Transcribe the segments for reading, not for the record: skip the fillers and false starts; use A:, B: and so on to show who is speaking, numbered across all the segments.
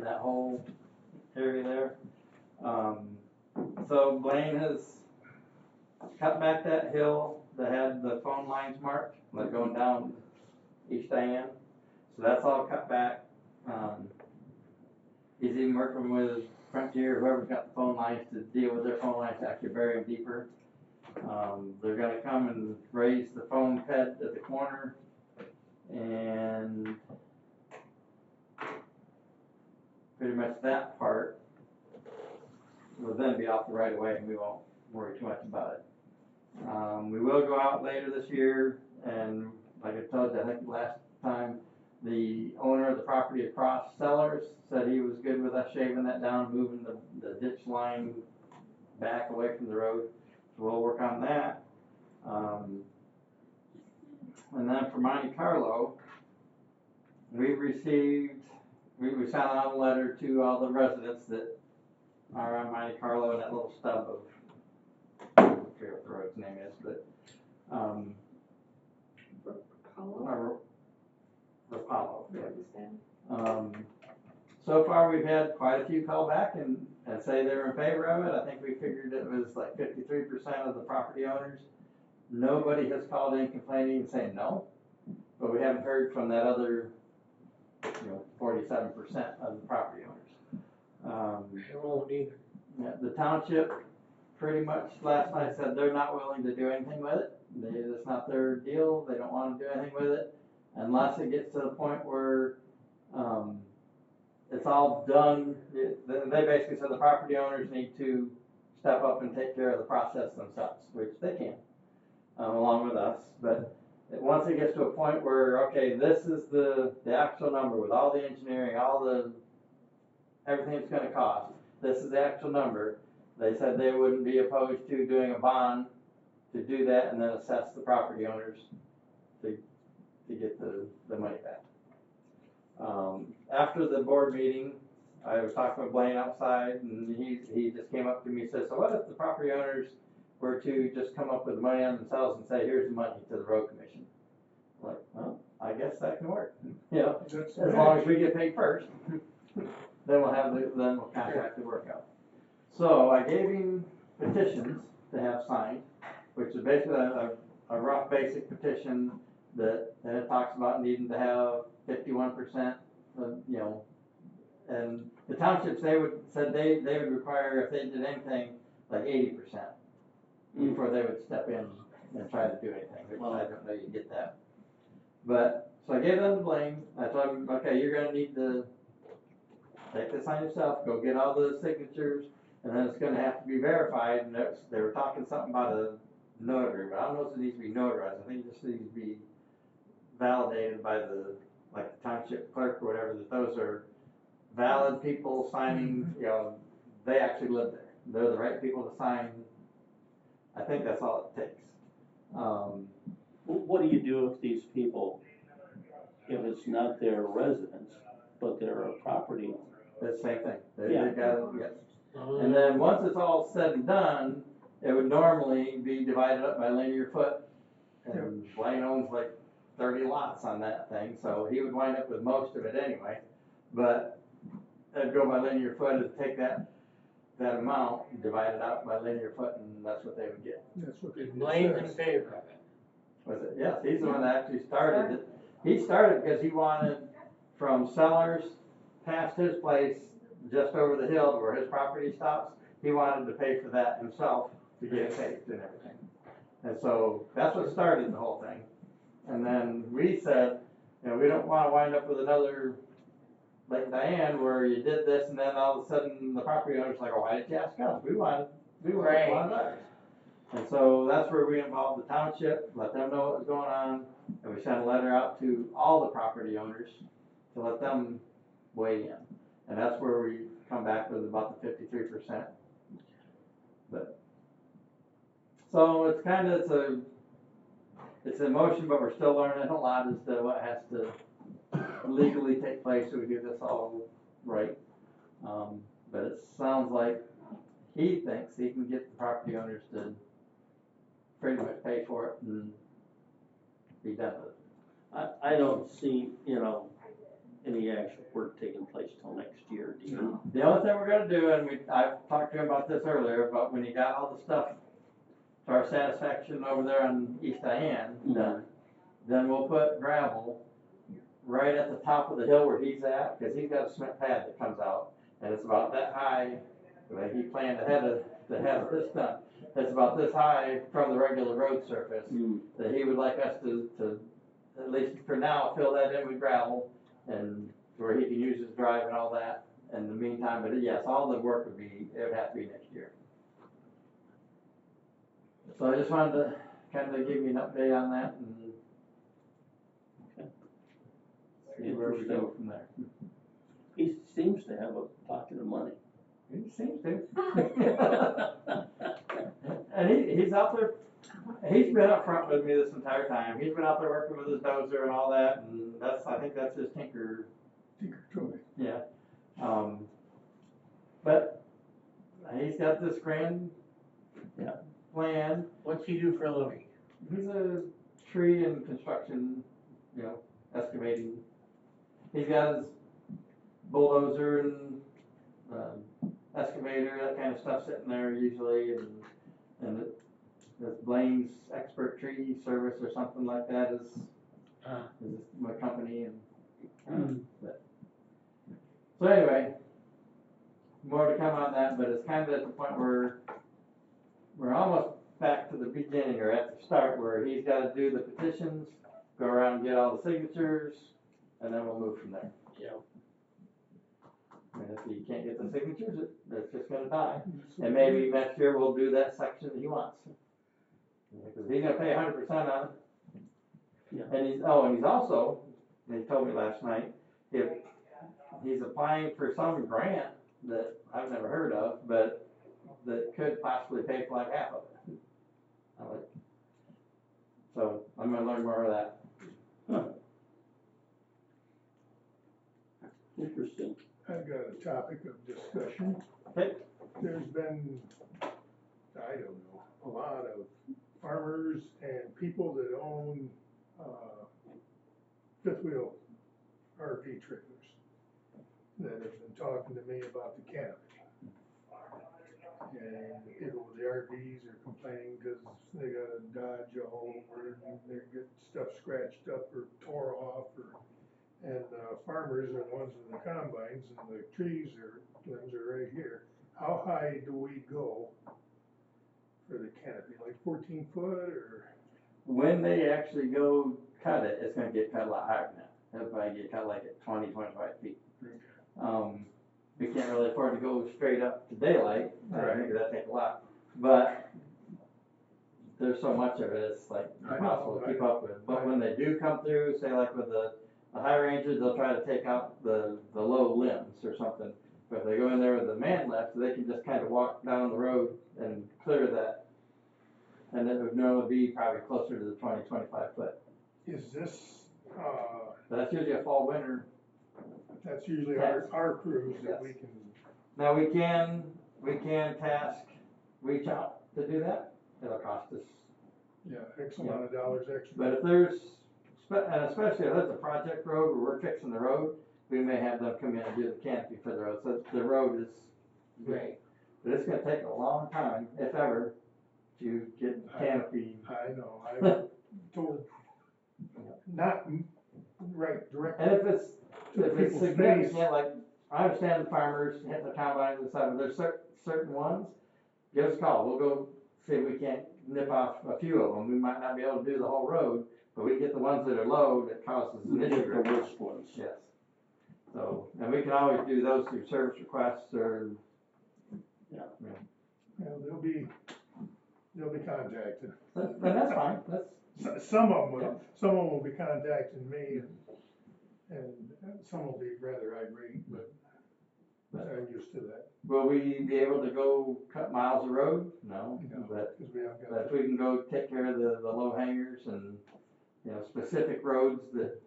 A: that whole area there. So Blaine has cut back that hill that had the phone lines marked, like going down East Diane. So that's all cut back. He's even working with Frontier, whoever's got the phone lines, to deal with their phone lines, to actually bury them deeper. They're gonna come and raise the phone ped at the corner, and pretty much that part will then be off the right of way, and we won't worry too much about it. We will go out later this year, and like I told you, I think last time, the owner of the property across, Sellers, said he was good with us shaving that down, moving the ditch line back away from the road. So we'll work on that. And then for Monte Carlo, we sent out a letter to all the residents that are on Monte Carlo, and that little stub of, I forget what the road's name is, but Rapallo. Yeah. So far we've had quite a few call back and say they're in favor of it. I think we figured it was like 53% of the property owners. Nobody has called in complaining and saying no, but we haven't heard from that other, 47% of the property owners.
B: They won't either.
A: Yeah, the township pretty much last night said they're not willing to do anything with it. It's not their deal. They don't want to do anything with it unless it gets to the point where it's all done. They basically said the property owners need to step up and take care of the process themselves, which they can, along with us. But once it gets to a point where, okay, this is the actual number with all the engineering, everything it's going to cost, this is the actual number, they said they wouldn't be opposed to doing a bond to do that and then assess the property owners to get the money back. After the board meeting, I was talking with Blaine outside, and he just came up to me and said, so what if the property owners were to just come up with the money on themselves and say, here's the money to the road commission? I'm like, well, I guess that can work. As long as we get paid first, then we'll contract the work out. So I gave him petitions to have signed, which is basically a rough basic petition that it talks about needing to have 51%, and the townships, they would require, if they did anything, like 80% before they would step in and try to do anything. Well, I don't know you get that. But, so I gave them the blame. I told them, okay, you're gonna need to take this on yourself, go get all the signatures, and then it's gonna have to be verified. And they were talking something about a notary, but I don't know if it needs to be notarized. I think it just needs to be validated by the township clerk or whatever, that those are valid people signing, they actually live there. They're the right people to sign. I think that's all it takes.
C: What do you do if these people, if it's not their residence, but they're a property owner?
A: It's the same thing. They got it, yes. And then once it's all said and done, it would normally be divided up by linear foot. And Blaine owns like 30 lots on that thing, so he would wind up with most of it anyway. But it'd go by linear foot, and take that amount and divide it out by linear foot, and that's what they would get.
B: That's what Blaine's in favor of it.
A: Was it? Yes, he's the one that actually started it. He started because he wanted from Sellers past his place, just over the hill to where his property stops, he wanted to pay for that himself to get it paved and everything. And so that's what started the whole thing. And then we said, we don't want to wind up with another Lake Diane where you did this and then all of a sudden the property owner's like, oh, why did you ask us? We wanted ours. And so that's where we involved the township, let them know what was going on, and we sent a letter out to all the property owners to let them weigh in. And that's where we come back with about the 53%. But so it's kind of it's an emotion, but we're still learning a lot as to what has to legally take place so we do this all right. But it sounds like he thinks he can get the property owners to pretty much pay for it and be done with it.
C: I don't see, any actual work taking place till next year, do you?
A: The only thing we're gonna do, and I've talked to him about this earlier, but when he got all the stuff to our satisfaction over there on East Diane done, then we'll put gravel right at the top of the hill where he's at, cause he's got a cement pad that comes out, and it's about that high, like he planned ahead of, to have this done. It's about this high from the regular road surface, that he would like us to, at least for now, fill that in with gravel, and where he can use his drive and all that in the meantime, but yes, all the work would have to be next year. So I just wanted to kind of give you an update on that and see where we go from there.
C: He seems to have a pocket of money.
A: He seems to. And he's out there, he's been up front with me this entire time. He's been out there working with his dozer and all that, and I think that's his tinker toy. Yeah. But he's got this grand plan.
B: What's he do for a living?
A: He's a tree and construction, excavating. He's got his bulldozer and excavator, that kind of stuff sitting there usually, and this Blaine's Expert Tree Service or something like that is my company, and so anyway, more to come on that, but it's kind of at the point where we're almost back to the beginning or at the start where he's got to do the petitions, go around and get all the signatures, and then we'll move from there.
B: Yeah.
A: And if he can't get the signatures, it's just gonna die. And maybe next year we'll do that section that he wants. Because he's gonna pay 100% on it.
C: Yeah.
A: And he's also, he told me last night, if he's applying for some grant that I've never heard of, but that could possibly pay for like half of it. So I'm gonna learn more of that.
C: Huh. Interesting.
D: I've got a topic of discussion.
A: Okay.
D: There's been, I don't know, a lot of farmers and people that own, fifth wheel RV trailers that have been talking to me about the canopy. And the people with the RVs are complaining because they gotta dodge all over and they get stuff scratched up or tore off and farmers are the ones with the combines and the limbs are right here. How high do we go for the canopy, like 14 foot or?
A: When they actually go cut it, it's gonna get cut a lot higher than that. It'll probably get cut like at 20, 25 feet. We can't really afford to go straight up to daylight. I think that'd take a lot. But there's so much of it, it's like impossible to keep up with. But when they do come through, say like with the high rangers, they'll try to take out the low limbs or something. But if they go in there with the man lift, they can just kind of walk down the road and clear that. And it would normally be probably closer to the 20, 25 foot.
D: Is this,
A: But that's usually a fall, winter.
D: that's usually
A: Yes.
D: our crews that
A: Yes.
D: we can,
A: Now we can task reach out to do that. It'll cost us.
D: X amount of dollars extra.
A: But if there's, and especially if it's a project road where we're fixing the road, we may have them come in and do the canopy for the road. So the road is great. But it's gonna take a long time, if ever, to get canopy.
D: I know, I've told, not right directly.
A: And if it's
D: people's
A: significant,
D: face.
A: like, I understand the farmers hitting the combines and stuff, but there's certain ones, give us a call, we'll go see if we can't nip off a few of them. We might not be able to do the whole road, but we get the ones that are low that causes an issue.
C: The worst ones.
A: Yes. So, and we can always do those through service requests or.
C: Yeah.
D: Well, they'll be contacted.
A: And that's fine,
D: Some of them will be contacting me and some will be rather irate, but I'm used to that.
A: will we be able to go cut miles of road? No,
D: You know,
A: but
D: 'cause we have
A: if
D: got,
A: we can go take care of the low hangers and, specific roads that.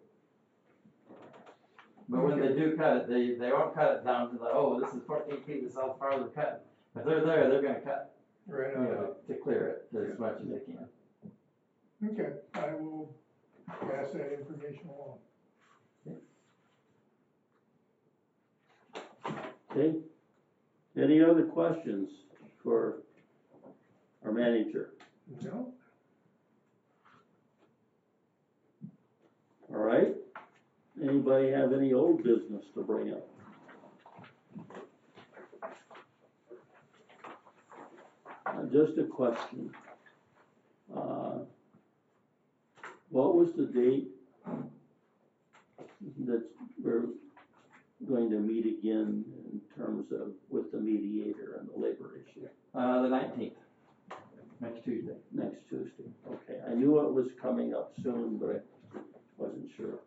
A: But when they do cut it, they won't cut it down to this is 14 feet, this is how far they're cutting. If they're there, they're gonna cut,
D: right on
A: to clear it as much as they can.
D: Okay, I will pass that information along.
C: Okay, any other questions for our manager?
D: No,
C: All right, anybody have any old business to bring up? Just a question. What was the date that we're going to meet again in terms of with the mediator and the labor issue?
A: The 19th, next Tuesday.
C: Next Tuesday, okay. I knew it was coming up soon, but I wasn't sure.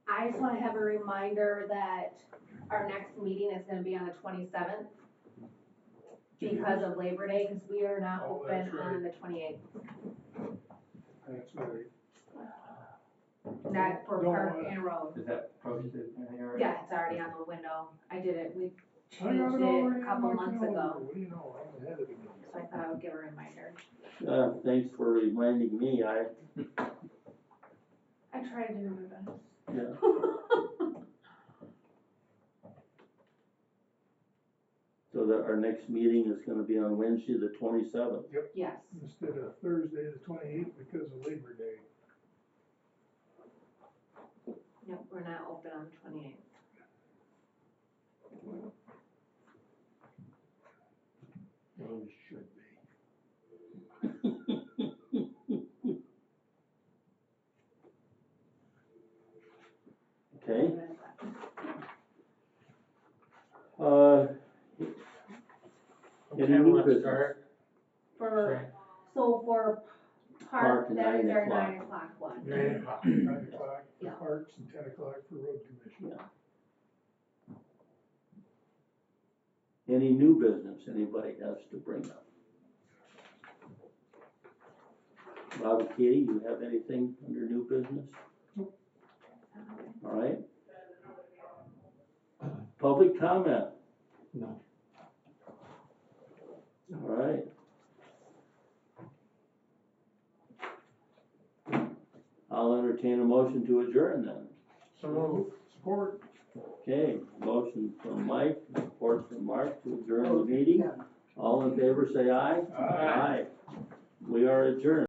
E: I just wanna have a reminder that our next meeting is gonna be on the 27th because of Labor Day, cause we are not
D: Oh,
E: open
D: that's right.
E: on the 28th.
D: that's right.
E: Not for
D: Don't
E: park
D: wanna-
E: and road.
A: Is that posted anything already?
E: Yeah, it's already on the window. I did it, we
D: I got
E: changed
D: it
E: it
D: already
E: a
D: on
E: couple
D: my
E: months
D: calendar.
E: ago,
D: What do you know, I'm ahead of the game.
E: so I thought I would give a reminder.
C: Thanks for reminding me,
E: I try to do my best.
C: yeah. So that our next meeting is gonna be on Wednesday, the 27th.
E: Yes,
D: Instead of Thursday the 28th because of Labor Day.
E: nope, we're not open on the 28th.
D: Well, it should be.
C: Okay,
B: What
C: Any
B: time
C: new
B: will it
C: business?
B: start?
E: For, so for
C: Park,
E: park, that is
C: 9
E: our
C: o'clock.
E: 9 o'clock one.
B: 9 o'clock.
D: 9 o'clock for
E: Yeah.
D: parks and 10 o'clock for road commission.
C: any new business anybody has to bring up? Bob and Katie, you have anything under new business? All right. Public comment?
B: No.
C: All right. I'll entertain a motion to adjourn then.
B: So,
D: Support.
C: Okay, motion from Mike, support from Mark to adjourn the meeting. All in favor, say aye.
D: Aye.
C: We are adjourned.